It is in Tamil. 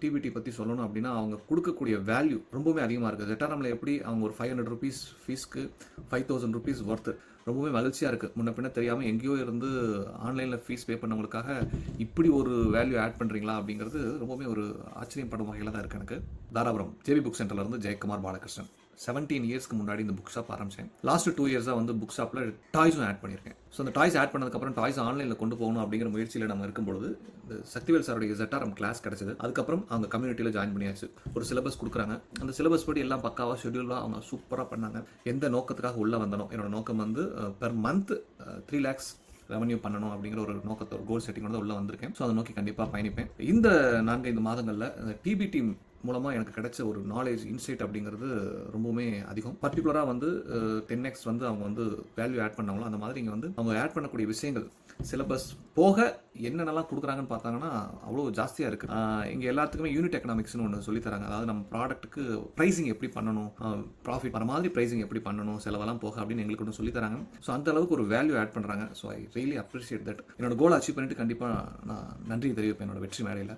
டிபிடி பற்றி சொல்லணும் அப்படின்னா அவங்க கொடுக்கக்கூடிய வேல்யூ ரொம்பவே அதிகமாக இருக்குது. ZRMல எப்படி அவங்க ஒரு ₹500 ஃபீஸ்க்கு ₹5000 ஒர்த்து ரொம்பவே மகிழ்ச்சியாக இருக்குது. முன்ன பின்ன தெரியாமல் எங்கேயோ இருந்து ஆன்லைனில் ஃபீஸ் பே பண்ணவங்களுக்காக இப்படி ஒரு வேல்யூ ஆட் பண்ணுறீங்களா அப்படிங்கிறது ரொம்பவே ஒரு ஆச்சரியப்படும் வகையில் தான் இருக்குது எனக்கு. தாராபுரம் ஜேபி புக் சென்டர்லேருந்து ஜெயக்குமார் பாலகிருஷ்ணன். 17 இயர்ஸ்க்கு முன்னாடி இந்த புக் ஷாப் ஆரம்பித்தேன். லாஸ்ட் 2 இயர்ஸாக வந்து புக் ஷாப்பில் டாய்ஸும் ஆட் பண்ணியிருக்கேன். ஸோ அந்த டாய்ஸ் ஆட் பண்ணதுக்கப்புறம் டாய்ஸ் ஆன்லைனில் கொண்டு போகணும் அப்படிங்கிற முயற்சியில் நம்ம இருக்கும்பொழுது இந்த சக்திவேல் சாருடைய ZRM கிளாஸ் கிடச்சிது. அதுக்கப்புறம் அவங்க கம்யூனிட்டியில் ஜாயின் பண்ணியாச்சு. ஒரு சிலபஸ் கொடுக்குறாங்க. அந்த சிலபஸ் படி எல்லாம் பக்காவாக ஷெடியூலாக அவங்க சூப்பராக பண்ணாங்க. எந்த நோக்கத்துக்காக உள்ளே வந்தனோ, என்னோட நோக்கம் வந்து பெர் மந்த் 3 lakhs ரெவன்யூ பண்ணணும் அப்படிங்கிற ஒரு நோக்கத்தை, ஒரு கோல் செட்டிங்கோட உள்ளே வந்திருக்கேன். ஸோ அதை நோக்கி கண்டிப்பாக பயணிப்பேன். இந்த 4-5 மாதங்களில் இந்த டிபிடி மூலமாக எனக்கு கிடைச்ச ஒரு நாலேஜ், இன்சைட் அப்படிங்கிறது ரொம்பவுமே அதிகம். பர்டிகுலராக வந்து 10x வந்து அவங்க வந்து வேல்யூ ஆட் பண்ணாங்களோ அந்த மாதிரி இங்கே வந்து அவங்க ஆட் பண்ணக்கூடிய விஷயங்கள் சிலபஸ் போக என்னென்னலாம் கொடுக்குறாங்கன்னு பார்த்தாங்கன்னா அவ்வளோ ஜாஸ்தியாக இருக்குது. இங்கே எல்லாத்துக்குமே யூனிட் எக்கனாமிக்ஸ்னு ஒன்று சொல்லித்தராங்க. அதாவது நம்ம ப்ராடக்ட்டுக்கு ப்ரைஸிங் எப்படி பண்ணணும், ப்ராஃபிட் வர மாதிரி ப்ரைஸிங் எப்படி பண்ணணும், செலவெல்லாம் போக அப்படின்னு எங்களுக்கு ஒன்று சொல்லித்தராங்க. ஸோ அந்த அளவுக்கு ஒரு வேல்யூ ஆட் பண்ணுறாங்க. So I really appreciate that. என்னோட கோலை அச்சீவ் பண்ணிட்டு கண்டிப்பாக நான் நன்றி தெரிவிப்பேன் என்னோட வெற்றி மேடையில்.